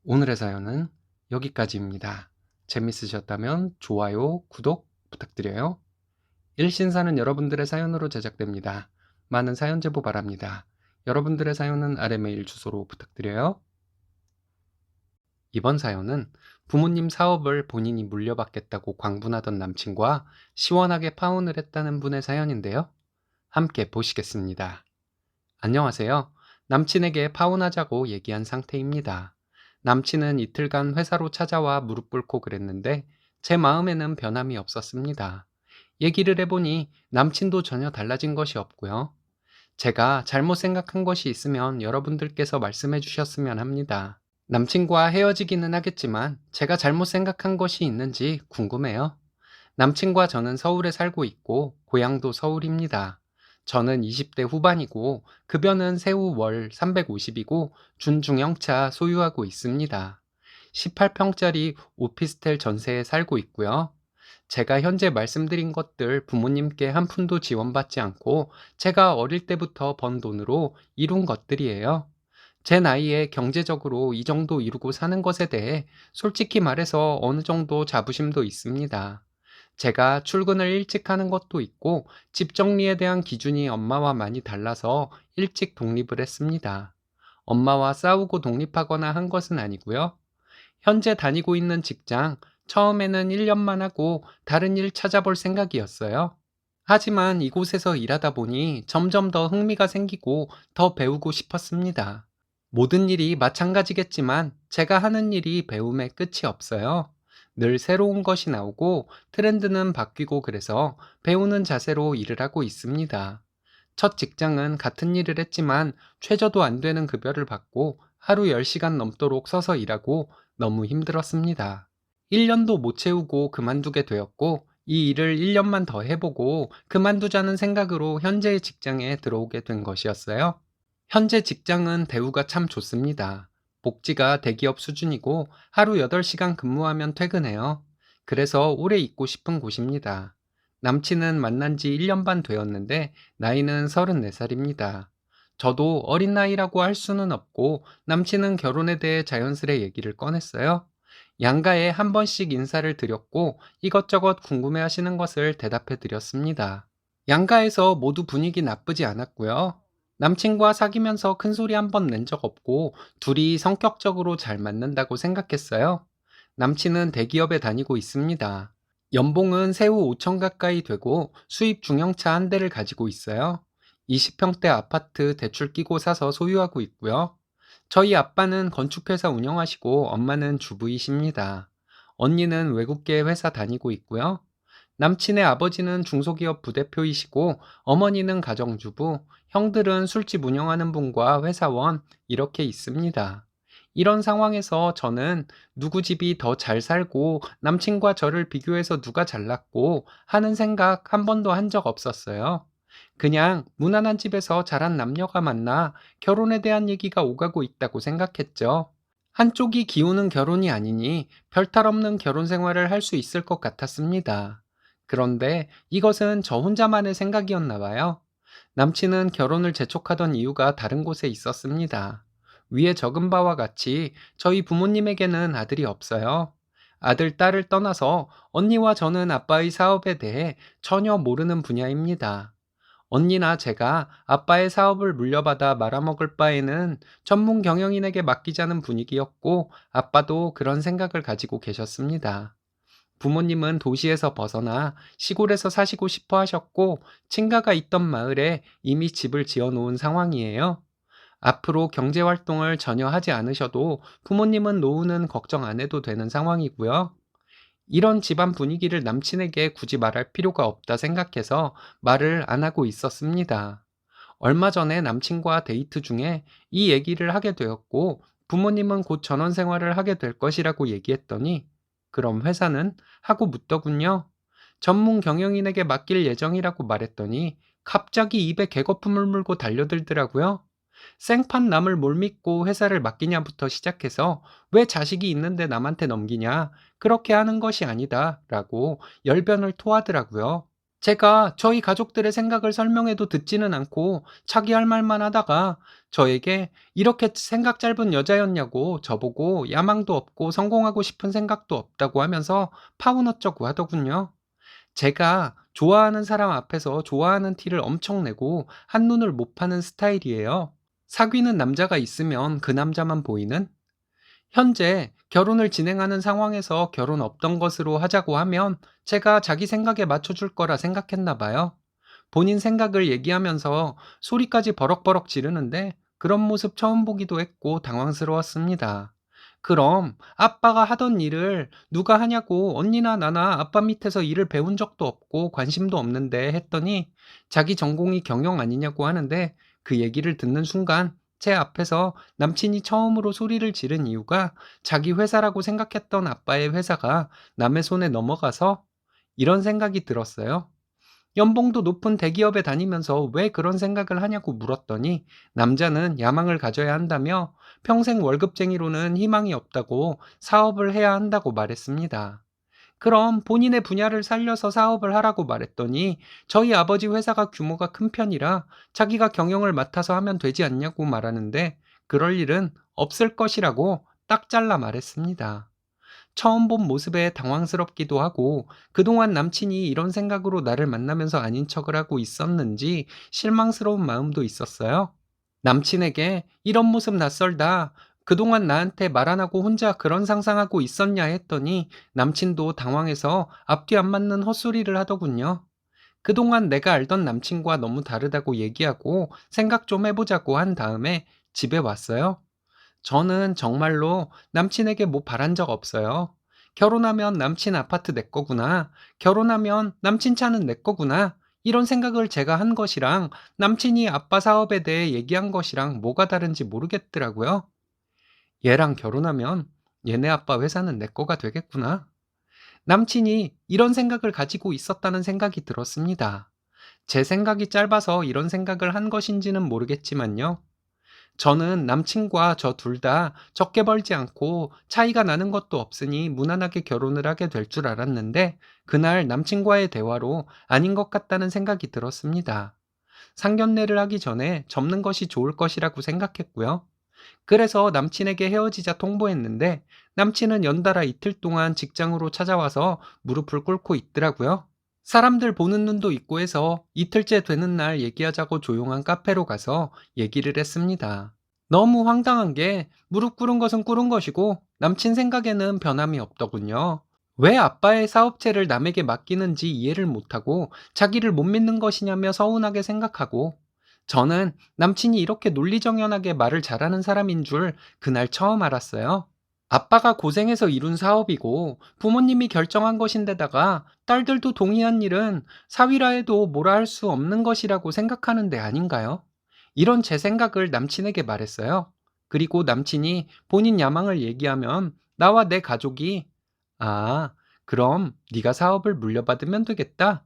오늘의 사연은 여기까지입니다. 재밌으셨다면 좋아요, 구독 부탁드려요. 일신사는 여러분들의 사연으로 제작됩니다. 많은 사연 제보 바랍니다. 여러분들의 사연은 아래 메일 주소로 부탁드려요. 이번 사연은 부모님 사업을 본인이 물려받겠다고 광분하던 남친과 시원하게 파혼을 했다는 분의 사연인데요. 함께 보시겠습니다. 안녕하세요. 남친에게 파혼하자고 얘기한 상태입니다. 남친은 이틀간 회사로 찾아와 무릎 꿇고 그랬는데 제 마음에는 변함이 없었습니다. 얘기를 해보니 남친도 전혀 달라진 것이 없고요. 제가 잘못 생각한 것이 있으면 여러분들께서 말씀해 주셨으면 합니다. 남친과 헤어지기는 하겠지만 제가 잘못 생각한 것이 있는지 궁금해요. 남친과 저는 서울에 살고 있고 고향도 서울입니다. 저는 20대 후반이고 급여는 세후 월 350이고 준중형차 소유하고 있습니다. 18평짜리 오피스텔 전세에 살고 있고요. 제가 현재 말씀드린 것들 부모님께 한 푼도 지원받지 않고 제가 어릴 때부터 번 돈으로 이룬 것들이에요. 제 나이에 경제적으로 이 정도 이루고 사는 것에 대해 솔직히 말해서 어느 정도 자부심도 있습니다. 제가 출근을 일찍 하는 것도 있고 집 정리에 대한 기준이 엄마와 많이 달라서 일찍 독립을 했습니다. 엄마와 싸우고 독립하거나 한 것은 아니고요. 현재 다니고 있는 직장, 처음에는 1년만 하고 다른 일 찾아볼 생각이었어요. 하지만 이곳에서 일하다 보니 점점 더 흥미가 생기고 더 배우고 싶었습니다. 모든 일이 마찬가지겠지만 제가 하는 일이 배움의 끝이 없어요. 늘 새로운 것이 나오고 트렌드는 바뀌고 그래서 배우는 자세로 일을 하고 있습니다. 첫 직장은 같은 일을 했지만 최저도 안 되는 급여를 받고 하루 10시간 넘도록 서서 일하고 너무 힘들었습니다. 1년도 못 채우고 그만두게 되었고 이 일을 1년만 더 해보고 그만두자는 생각으로 현재의 직장에 들어오게 된 것이었어요. 현재 직장은 대우가 참 좋습니다. 복지가 대기업 수준이고 하루 8시간 근무하면 퇴근해요. 그래서 오래 있고 싶은 곳입니다. 남친은 만난 지 1년 반 되었는데 나이는 34살입니다. 저도 어린 나이라고 할 수는 없고 남친은 결혼에 대해 자연스레 얘기를 꺼냈어요. 양가에 한 번씩 인사를 드렸고 이것저것 궁금해 하시는 것을 대답해 드렸습니다. 양가에서 모두 분위기 나쁘지 않았고요. 남친과 사귀면서 큰 소리 한 번 낸 적 없고 둘이 성격적으로 잘 맞는다고 생각했어요. 남친은 대기업에 다니고 있습니다. 연봉은 세후 5천 가까이 되고 수입 중형차 한 대를 가지고 있어요. 20평대 아파트 대출 끼고 사서 소유하고 있고요. 저희 아빠는 건축회사 운영하시고 엄마는 주부이십니다. 언니는 외국계 회사 다니고 있고요. 남친의 아버지는 중소기업 부대표이시고 어머니는 가정주부, 형들은 술집 운영하는 분과 회사원 이렇게 있습니다. 이런 상황에서 저는 누구 집이 더 잘 살고 남친과 저를 비교해서 누가 잘났고 하는 생각 한 번도 한 적 없었어요. 그냥 무난한 집에서 자란 남녀가 만나 결혼에 대한 얘기가 오가고 있다고 생각했죠. 한쪽이 기우는 결혼이 아니니 별탈 없는 결혼 생활을 할 수 있을 것 같았습니다. 그런데 이것은 저 혼자만의 생각이었나 봐요. 남친은 결혼을 재촉하던 이유가 다른 곳에 있었습니다. 위에 적은 바와 같이 저희 부모님에게는 아들이 없어요. 아들, 딸을 떠나서 언니와 저는 아빠의 사업에 대해 전혀 모르는 분야입니다. 언니나 제가 아빠의 사업을 물려받아 말아먹을 바에는 전문 경영인에게 맡기자는 분위기였고 아빠도 그런 생각을 가지고 계셨습니다. 부모님은 도시에서 벗어나 시골에서 사시고 싶어 하셨고 친가가 있던 마을에 이미 집을 지어 놓은 상황이에요. 앞으로 경제 활동을 전혀 하지 않으셔도 부모님은 노후는 걱정 안 해도 되는 상황이고요. 이런 집안 분위기를 남친에게 굳이 말할 필요가 없다 생각해서 말을 안 하고 있었습니다. 얼마 전에 남친과 데이트 중에 이 얘기를 하게 되었고 부모님은 곧 전원 생활을 하게 될 것이라고 얘기했더니 그럼 회사는? 하고 묻더군요. 전문 경영인에게 맡길 예정이라고 말했더니 갑자기 입에 개거품을 물고 달려들더라고요. 생판 남을 뭘 믿고 회사를 맡기냐부터 시작해서 왜 자식이 있는데 남한테 넘기냐, 그렇게 하는 것이 아니다 라고 열변을 토하더라고요. 제가 저희 가족들의 생각을 설명해도 듣지는 않고 자기 할 말만 하다가 저에게 이렇게 생각 짧은 여자였냐고 저보고 야망도 없고 성공하고 싶은 생각도 없다고 하면서 파운 어쩌고 하더군요. 제가 좋아하는 사람 앞에서 좋아하는 티를 엄청 내고 한눈을 못 파는 스타일이에요. 사귀는 남자가 있으면 그 남자만 보이는? 현재 결혼을 진행하는 상황에서 결혼 없던 것으로 하자고 하면 제가 자기 생각에 맞춰줄 거라 생각했나 봐요. 본인 생각을 얘기하면서 소리까지 버럭버럭 지르는데 그런 모습 처음 보기도 했고 당황스러웠습니다. 그럼 아빠가 하던 일을 누가 하냐고 언니나 나나 아빠 밑에서 일을 배운 적도 없고 관심도 없는데 했더니 자기 전공이 경영 아니냐고 하는데 그 얘기를 듣는 순간 제 앞에서 남친이 처음으로 소리를 지른 이유가 자기 회사라고 생각했던 아빠의 회사가 남의 손에 넘어가서 이런 생각이 들었어요. 연봉도 높은 대기업에 다니면서 왜 그런 생각을 하냐고 물었더니 남자는 야망을 가져야 한다며 평생 월급쟁이로는 희망이 없다고 사업을 해야 한다고 말했습니다. 그럼 본인의 분야를 살려서 사업을 하라고 말했더니 저희 아버지 회사가 규모가 큰 편이라 자기가 경영을 맡아서 하면 되지 않냐고 말하는데 그럴 일은 없을 것이라고 딱 잘라 말했습니다. 처음 본 모습에 당황스럽기도 하고 그동안 남친이 이런 생각으로 나를 만나면서 아닌 척을 하고 있었는지 실망스러운 마음도 있었어요. 남친에게 이런 모습 낯설다. 그동안 나한테 말 안 하고 혼자 그런 상상하고 있었냐 했더니 남친도 당황해서 앞뒤 안 맞는 헛소리를 하더군요. 그동안 내가 알던 남친과 너무 다르다고 얘기하고 생각 좀 해보자고 한 다음에 집에 왔어요. 저는 정말로 남친에게 뭐 바란 적 없어요. 결혼하면 남친 아파트 내 거구나. 결혼하면 남친 차는 내 거구나. 이런 생각을 제가 한 것이랑 남친이 아빠 사업에 대해 얘기한 것이랑 뭐가 다른지 모르겠더라고요. 얘랑 결혼하면 얘네 아빠 회사는 내 거가 되겠구나. 남친이 이런 생각을 가지고 있었다는 생각이 들었습니다. 제 생각이 짧아서 이런 생각을 한 것인지는 모르겠지만요. 저는 남친과 저 둘 다 적게 벌지 않고 차이가 나는 것도 없으니 무난하게 결혼을 하게 될 줄 알았는데 그날 남친과의 대화로 아닌 것 같다는 생각이 들었습니다. 상견례를 하기 전에 접는 것이 좋을 것이라고 생각했고요. 그래서 남친에게 헤어지자 통보했는데 남친은 연달아 이틀 동안 직장으로 찾아와서 무릎을 꿇고 있더라고요. 사람들 보는 눈도 있고 해서 이틀째 되는 날 얘기하자고 조용한 카페로 가서 얘기를 했습니다. 너무 황당한 게 무릎 꿇은 것은 꿇은 것이고 남친 생각에는 변함이 없더군요. 왜 아빠의 사업체를 남에게 맡기는지 이해를 못하고 자기를 못 믿는 것이냐며 서운하게 생각하고, 저는 남친이 이렇게 논리정연하게 말을 잘하는 사람인 줄 그날 처음 알았어요. 아빠가 고생해서 이룬 사업이고 부모님이 결정한 것인데다가 딸들도 동의한 일은 사위라 해도 뭐라 할 수 없는 것이라고 생각하는 데 아닌가요? 이런 제 생각을 남친에게 말했어요. 그리고 남친이 본인 야망을 얘기하면 나와 내 가족이 아, 그럼 네가 사업을 물려받으면 되겠다.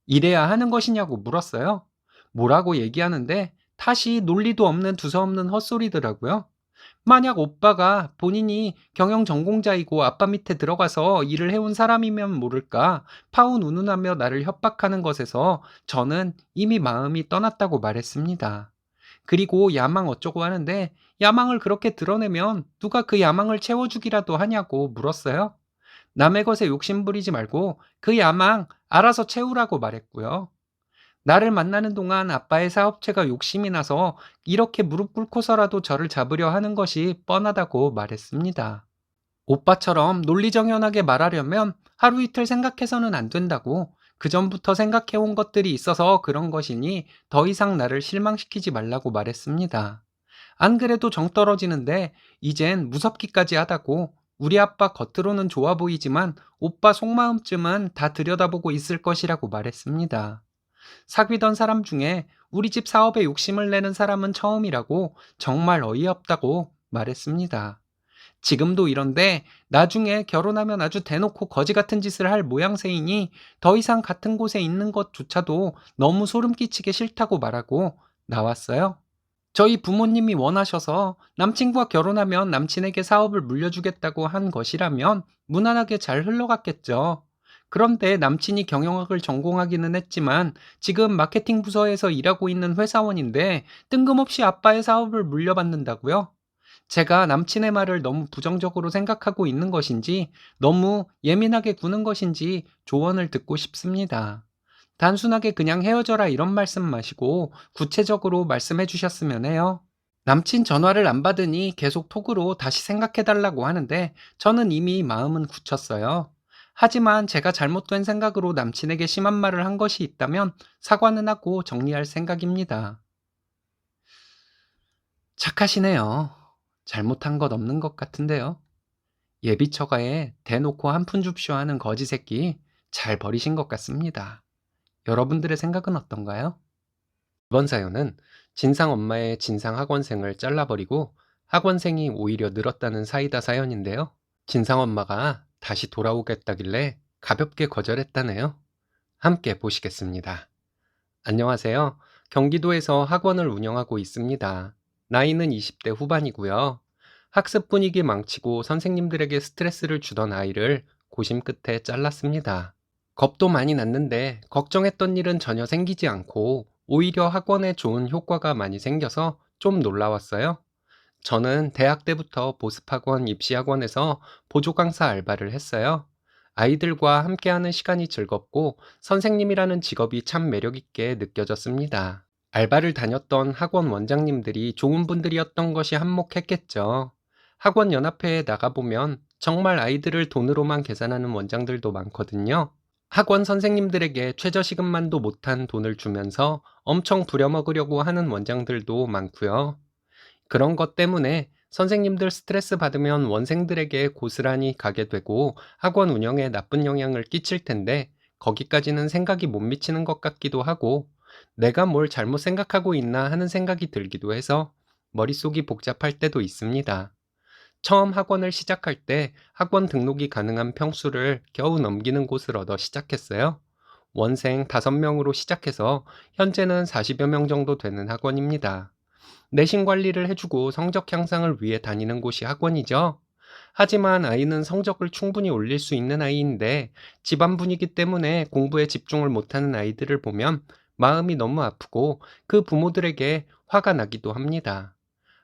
이래야 하는 것이냐고 물었어요. 뭐라고 얘기하는데 다시 논리도 없는 두서없는 헛소리더라고요. 만약 오빠가 본인이 경영 전공자이고 아빠 밑에 들어가서 일을 해온 사람이면 모를까 파운운운하며 나를 협박하는 것에서 저는 이미 마음이 떠났다고 말했습니다. 그리고 야망 어쩌고 하는데 야망을 그렇게 드러내면 누가 그 야망을 채워주기라도 하냐고 물었어요. 남의 것에 욕심 부리지 말고 그 야망 알아서 채우라고 말했고요. 나를 만나는 동안 아빠의 사업체가 욕심이 나서 이렇게 무릎 꿇고서라도 저를 잡으려 하는 것이 뻔하다고 말했습니다. 오빠처럼 논리정연하게 말하려면 하루 이틀 생각해서는 안 된다고, 그전부터 생각해온 것들이 있어서 그런 것이니 더 이상 나를 실망시키지 말라고 말했습니다. 안 그래도 정 떨어지는데 이젠 무섭기까지 하다고, 우리 아빠 겉으로는 좋아 보이지만 오빠 속마음쯤은 다 들여다보고 있을 것이라고 말했습니다. 사귀던 사람 중에 우리 집 사업에 욕심을 내는 사람은 처음이라고 정말 어이없다고 말했습니다. 지금도 이런데 나중에 결혼하면 아주 대놓고 거지 같은 짓을 할 모양새이니 더 이상 같은 곳에 있는 것조차도 너무 소름 끼치게 싫다고 말하고 나왔어요. 저희 부모님이 원하셔서 남친과 결혼하면 남친에게 사업을 물려주겠다고 한 것이라면 무난하게 잘 흘러갔겠죠. 그런데 남친이 경영학을 전공하기는 했지만 지금 마케팅 부서에서 일하고 있는 회사원인데 뜬금없이 아빠의 사업을 물려받는다고요? 제가 남친의 말을 너무 부정적으로 생각하고 있는 것인지 너무 예민하게 구는 것인지 조언을 듣고 싶습니다. 단순하게 그냥 헤어져라 이런 말씀 마시고 구체적으로 말씀해 주셨으면 해요. 남친 전화를 안 받으니 계속 톡으로 다시 생각해 달라고 하는데 저는 이미 마음은 굳혔어요. 하지만 제가 잘못된 생각으로 남친에게 심한 말을 한 것이 있다면 사과는 하고 정리할 생각입니다. 착하시네요. 잘못한 것 없는 것 같은데요. 예비 처가에 대놓고 한 푼 줍쇼 하는 거지 새끼 잘 버리신 것 같습니다. 여러분들의 생각은 어떤가요? 이번 사연은 진상 엄마의 진상 학원생을 잘라버리고 학원생이 오히려 늘었다는 사이다 사연인데요. 진상 엄마가 다시 돌아오겠다길래 가볍게 거절했다네요. 함께 보시겠습니다. 안녕하세요. 경기도에서 학원을 운영하고 있습니다. 나이는 20대 후반이고요. 학습 분위기 망치고 선생님들에게 스트레스를 주던 아이를 고심 끝에 잘랐습니다. 겁도 많이 났는데 걱정했던 일은 전혀 생기지 않고 오히려 학원에 좋은 효과가 많이 생겨서 좀 놀라웠어요. 저는 대학 때부터 보습학원 입시학원에서 보조 강사 알바를 했어요. 아이들과 함께하는 시간이 즐겁고 선생님이라는 직업이 참 매력있게 느껴졌습니다. 알바를 다녔던 학원 원장님들이 좋은 분들이었던 것이 한몫했겠죠. 학원 연합회에 나가보면 정말 아이들을 돈으로만 계산하는 원장들도 많거든요. 학원 선생님들에게 최저시급만도 못한 돈을 주면서 엄청 부려먹으려고 하는 원장들도 많고요. 그런 것 때문에 선생님들 스트레스 받으면 원생들에게 고스란히 가게 되고 학원 운영에 나쁜 영향을 끼칠 텐데 거기까지는 생각이 못 미치는 것 같기도 하고 내가 뭘 잘못 생각하고 있나 하는 생각이 들기도 해서 머릿속이 복잡할 때도 있습니다. 처음 학원을 시작할 때 학원 등록이 가능한 평수를 겨우 넘기는 곳을 얻어 시작했어요. 원생 5명으로 시작해서 현재는 40여 명 정도 되는 학원입니다. 내신 관리를 해주고 성적 향상을 위해 다니는 곳이 학원이죠. 하지만 아이는 성적을 충분히 올릴 수 있는 아이인데 집안 분위기 때문에 공부에 집중을 못하는 아이들을 보면 마음이 너무 아프고 그 부모들에게 화가 나기도 합니다.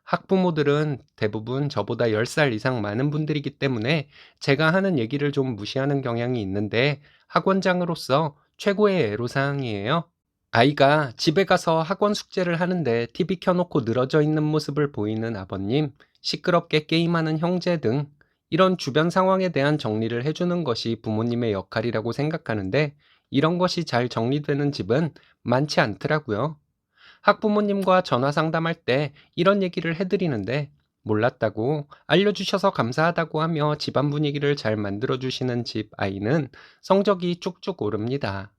학부모들은 대부분 저보다 10살 이상 많은 분들이기 때문에 제가 하는 얘기를 좀 무시하는 경향이 있는데 학원장으로서 최고의 애로사항이에요. 아이가 집에 가서 학원 숙제를 하는데 TV 켜놓고 늘어져 있는 모습을 보이는 아버님, 시끄럽게 게임하는 형제 등 이런 주변 상황에 대한 정리를 해주는 것이 부모님의 역할이라고 생각하는데 이런 것이 잘 정리되는 집은 많지 않더라고요. 학부모님과 전화 상담할 때 이런 얘기를 해드리는데 몰랐다고 알려주셔서 감사하다고 하며 집안 분위기를 잘 만들어주시는 집 아이는 성적이 쭉쭉 오릅니다.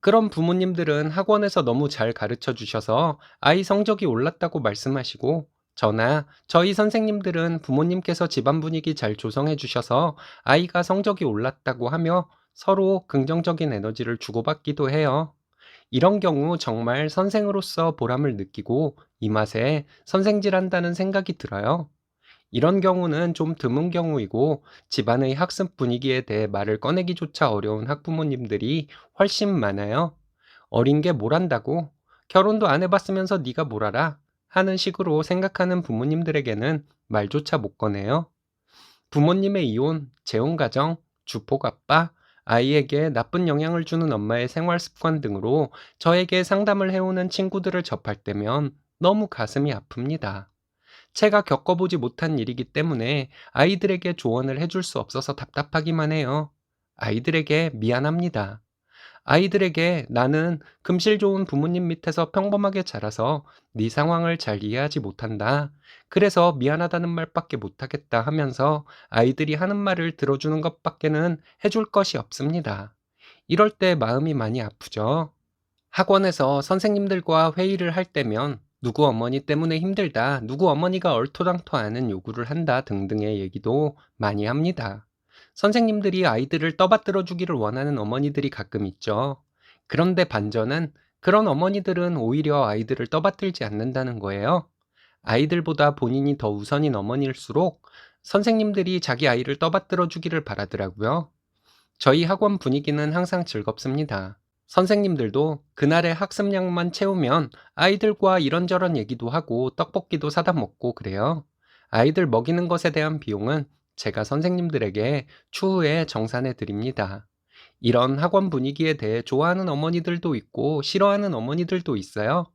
그런 부모님들은 학원에서 너무 잘 가르쳐 주셔서 아이 성적이 올랐다고 말씀하시고, 저나 저희 선생님들은 부모님께서 집안 분위기 잘 조성해 주셔서 아이가 성적이 올랐다고 하며 서로 긍정적인 에너지를 주고받기도 해요. 이런 경우 정말 선생으로서 보람을 느끼고 이 맛에 선생질한다는 생각이 들어요. 이런 경우는 좀 드문 경우이고 집안의 학습 분위기에 대해 말을 꺼내기조차 어려운 학부모님들이 훨씬 많아요. 어린 게 뭘 안다고? 결혼도 안 해봤으면서 네가 뭘 알아? 하는 식으로 생각하는 부모님들에게는 말조차 못 꺼내요. 부모님의 이혼, 재혼가정, 주폭아빠, 아이에게 나쁜 영향을 주는 엄마의 생활 습관 등으로 저에게 상담을 해오는 친구들을 접할 때면 너무 가슴이 아픕니다. 제가 겪어보지 못한 일이기 때문에 아이들에게 조언을 해줄 수 없어서 답답하기만 해요. 아이들에게 미안합니다. 아이들에게 나는 금실 좋은 부모님 밑에서 평범하게 자라서 네 상황을 잘 이해하지 못한다. 그래서 미안하다는 말밖에 못하겠다 하면서 아이들이 하는 말을 들어주는 것밖에는 해줄 것이 없습니다. 이럴 때 마음이 많이 아프죠. 학원에서 선생님들과 회의를 할 때면 누구 어머니 때문에 힘들다, 누구 어머니가 얼토당토 않은 요구를 한다 등등의 얘기도 많이 합니다. 선생님들이 아이들을 떠받들어 주기를 원하는 어머니들이 가끔 있죠. 그런데 반전은 그런 어머니들은 오히려 아이들을 떠받들지 않는다는 거예요. 아이들보다 본인이 더 우선인 어머니일수록 선생님들이 자기 아이를 떠받들어 주기를 바라더라고요. 저희 학원 분위기는 항상 즐겁습니다. 선생님들도 그날의 학습량만 채우면 아이들과 이런저런 얘기도 하고 떡볶이도 사다 먹고 그래요. 아이들 먹이는 것에 대한 비용은 제가 선생님들에게 추후에 정산해 드립니다. 이런 학원 분위기에 대해 좋아하는 어머니들도 있고 싫어하는 어머니들도 있어요.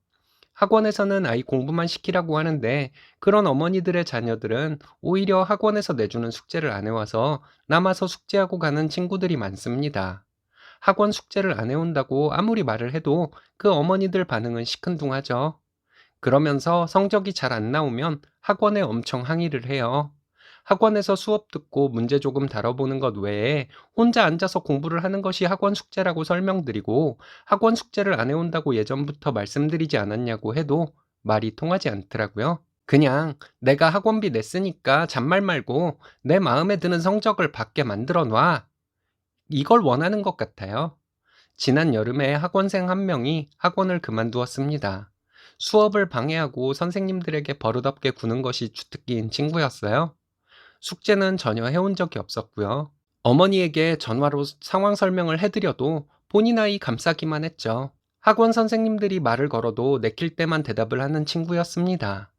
학원에서는 아이 공부만 시키라고 하는데 그런 어머니들의 자녀들은 오히려 학원에서 내주는 숙제를 안 해와서 남아서 숙제하고 가는 친구들이 많습니다. 학원 숙제를 안 해온다고 아무리 말을 해도 그 어머니들 반응은 시큰둥하죠. 그러면서 성적이 잘 안 나오면 학원에 엄청 항의를 해요. 학원에서 수업 듣고 문제 조금 다뤄보는 것 외에 혼자 앉아서 공부를 하는 것이 학원 숙제라고 설명드리고 학원 숙제를 안 해온다고 예전부터 말씀드리지 않았냐고 해도 말이 통하지 않더라고요. 그냥 내가 학원비 냈으니까 잔말 말고 내 마음에 드는 성적을 받게 만들어 놔. 이걸 원하는 것 같아요. 지난 여름에 학원생 한 명이 학원을 그만두었습니다. 수업을 방해하고 선생님들에게 버릇없게 구는 것이 주특기인 친구였어요. 숙제는 전혀 해온 적이 없었고요. 어머니에게 전화로 상황 설명을 해드려도 본인 아이 감싸기만 했죠. 학원 선생님들이 말을 걸어도 내킬 때만 대답을 하는 친구였습니다.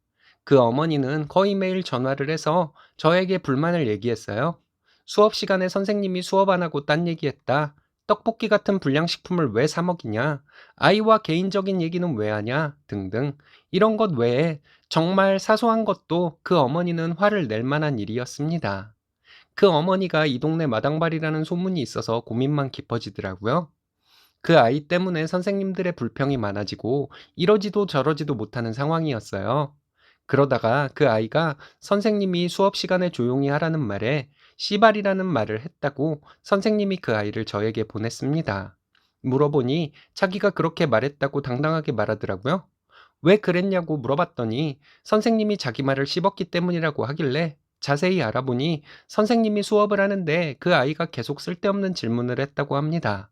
그 어머니는 거의 매일 전화를 해서 저에게 불만을 얘기했어요. 수업 시간에 선생님이 수업 안 하고 딴 얘기했다. 떡볶이 같은 불량식품을 왜 사 먹이냐? 아이와 개인적인 얘기는 왜 하냐? 등등. 이런 것 외에 정말 사소한 것도 그 어머니는 화를 낼 만한 일이었습니다. 그 어머니가 이 동네 마당발이라는 소문이 있어서 고민만 깊어지더라고요. 그 아이 때문에 선생님들의 불평이 많아지고 이러지도 저러지도 못하는 상황이었어요. 그러다가 그 아이가 선생님이 수업 시간에 조용히 하라는 말에 씨발이라는 말을 했다고 선생님이 그 아이를 저에게 보냈습니다. 물어보니 자기가 그렇게 말했다고 당당하게 말하더라고요. 왜 그랬냐고 물어봤더니 선생님이 자기 말을 씹었기 때문이라고 하길래 자세히 알아보니 선생님이 수업을 하는데 그 아이가 계속 쓸데없는 질문을 했다고 합니다.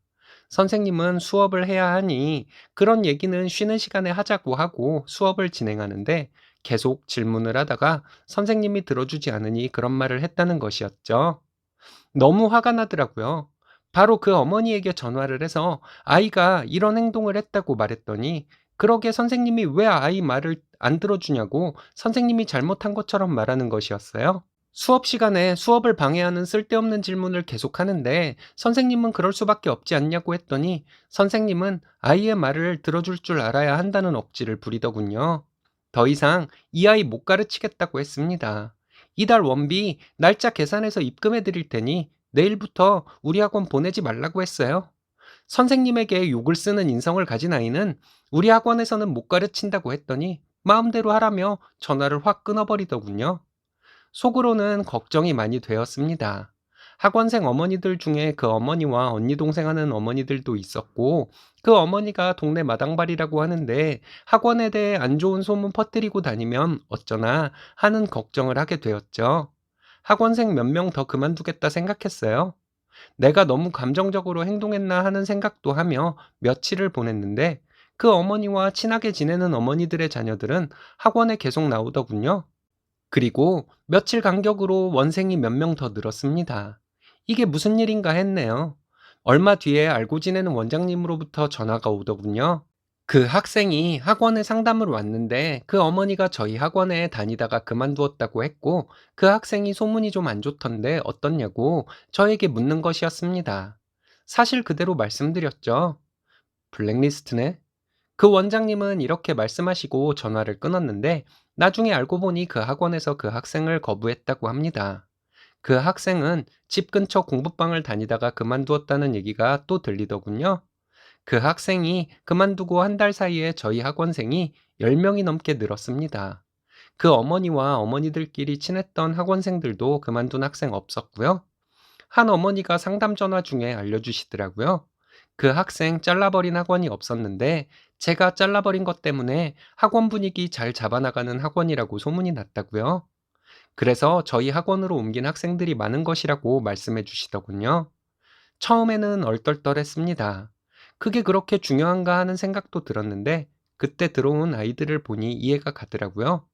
선생님은 수업을 해야 하니 그런 얘기는 쉬는 시간에 하자고 하고 수업을 진행하는데 계속 질문을 하다가 선생님이 들어주지 않으니 그런 말을 했다는 것이었죠. 너무 화가 나더라고요. 바로 그 어머니에게 전화를 해서 아이가 이런 행동을 했다고 말했더니 그러게 선생님이 왜 아이 말을 안 들어주냐고 선생님이 잘못한 것처럼 말하는 것이었어요. 수업 시간에 수업을 방해하는 쓸데없는 질문을 계속하는데 선생님은 그럴 수밖에 없지 않냐고 했더니 선생님은 아이의 말을 들어줄 줄 알아야 한다는 억지를 부리더군요. 더 이상 이 아이 못 가르치겠다고 했습니다. 이달 원비 날짜 계산해서 입금해 드릴 테니 내일부터 우리 학원 보내지 말라고 했어요. 선생님에게 욕을 쓰는 인성을 가진 아이는 우리 학원에서는 못 가르친다고 했더니 마음대로 하라며 전화를 확 끊어버리더군요. 속으로는 걱정이 많이 되었습니다. 학원생 어머니들 중에 그 어머니와 언니 동생 하는 어머니들도 있었고, 그 어머니가 동네 마당발이라고 하는데 학원에 대해 안 좋은 소문 퍼뜨리고 다니면 어쩌나 하는 걱정을 하게 되었죠. 학원생 몇 명 더 그만두겠다 생각했어요. 내가 너무 감정적으로 행동했나 하는 생각도 하며 며칠을 보냈는데, 그 어머니와 친하게 지내는 어머니들의 자녀들은 학원에 계속 나오더군요. 그리고 며칠 간격으로 원생이 몇 명 더 늘었습니다. 이게 무슨 일인가 했네요. 얼마 뒤에 알고 지내는 원장님으로부터 전화가 오더군요. 그 학생이 학원에 상담을 왔는데 그 어머니가 저희 학원에 다니다가 그만두었다고 했고, 그 학생이 소문이 좀 안 좋던데 어떻냐고 저에게 묻는 것이었습니다. 사실 그대로 말씀드렸죠. 블랙리스트네? 그 원장님은 이렇게 말씀하시고 전화를 끊었는데, 나중에 알고 보니 그 학원에서 그 학생을 거부했다고 합니다. 그 학생은 집 근처 공부방을 다니다가 그만두었다는 얘기가 또 들리더군요. 그 학생이 그만두고 한 달 사이에 저희 학원생이 10명이 넘게 늘었습니다. 그 어머니와 어머니들끼리 친했던 학원생들도 그만둔 학생 없었고요. 한 어머니가 상담 전화 중에 알려주시더라고요. 그 학생 잘라버린 학원이 없었는데 제가 잘라버린 것 때문에 학원 분위기 잘 잡아나가는 학원이라고 소문이 났다고요. 그래서 저희 학원으로 옮긴 학생들이 많은 것이라고 말씀해 주시더군요. 처음에는 얼떨떨했습니다. 그게 그렇게 중요한가 하는 생각도 들었는데, 그때 들어온 아이들을 보니 이해가 가더라고요.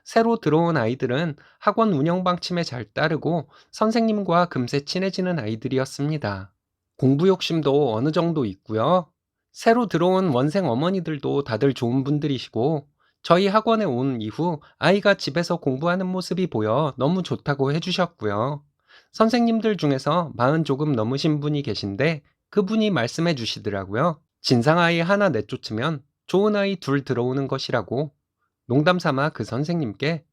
새로 들어온 아이들은 학원 운영 방침에 잘 따르고 선생님과 금세 친해지는 아이들이었습니다. 공부 욕심도 어느 정도 있고요. 새로 들어온 원생 어머니들도 다들 좋은 분들이시고, 저희 학원에 온 이후 아이가 집에서 공부하는 모습이 보여 너무 좋다고 해주셨고요. 선생님들 중에서 40 조금 넘으신 분이 계신데 그분이 말씀해 주시더라고요. 진상 아이 하나 내쫓으면 좋은 아이 둘 들어오는 것이라고. 농담 삼아 그 선생님께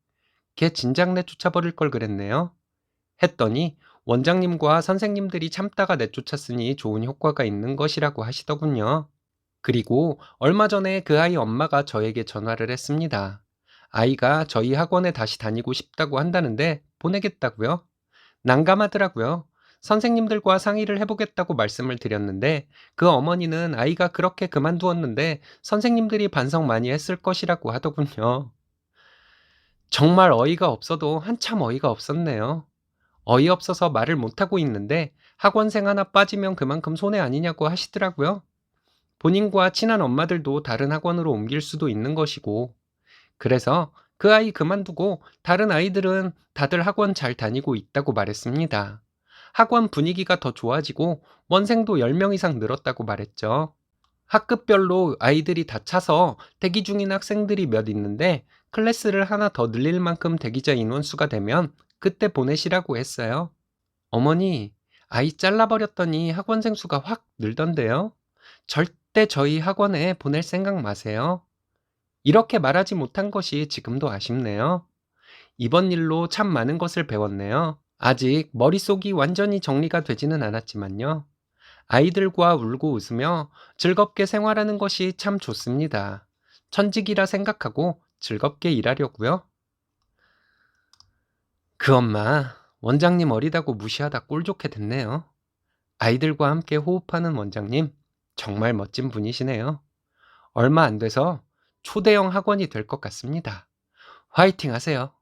걔 진작 내쫓아버릴 걸 그랬네요. 했더니 원장님과 선생님들이 참다가 내쫓았으니 좋은 효과가 있는 것이라고 하시더군요. 그리고 얼마 전에 그 아이 엄마가 저에게 전화를 했습니다. 아이가 저희 학원에 다시 다니고 싶다고 한다는데 보내겠다고요? 난감하더라고요. 선생님들과 상의를 해보겠다고 말씀을 드렸는데 그 어머니는 아이가 그렇게 그만두었는데 선생님들이 반성 많이 했을 것이라고 하더군요. 정말 어이가 없어도 한참 어이가 없었네요. 어이없어서 말을 못하고 있는데 학원생 하나 빠지면 그만큼 손해 아니냐고 하시더라고요. 본인과 친한 엄마들도 다른 학원으로 옮길 수도 있는 것이고, 그래서 그 아이 그만두고 다른 아이들은 다들 학원 잘 다니고 있다고 말했습니다. 학원 분위기가 더 좋아지고 원생도 10명 이상 늘었다고 말했죠. 학급별로 아이들이 다 차서 대기 중인 학생들이 몇 있는데 클래스를 하나 더 늘릴 만큼 대기자 인원수가 되면 그때 보내시라고 했어요. 어머니, 아이 잘라버렸더니 학원생 수가 확 늘던데요. 절대 저희 학원에 보낼 생각 마세요. 이렇게 말하지 못한 것이 지금도 아쉽네요. 이번 일로 참 많은 것을 배웠네요. 아직 머릿속이 완전히 정리가 되지는 않았지만요. 아이들과 울고 웃으며 즐겁게 생활하는 것이 참 좋습니다. 천직이라 생각하고 즐겁게 일하려고요. 그 엄마, 원장님 어리다고 무시하다 꼴 좋게 됐네요. 아이들과 함께 호흡하는 원장님, 정말 멋진 분이시네요. 얼마 안 돼서 초대형 학원이 될 것 같습니다. 화이팅 하세요.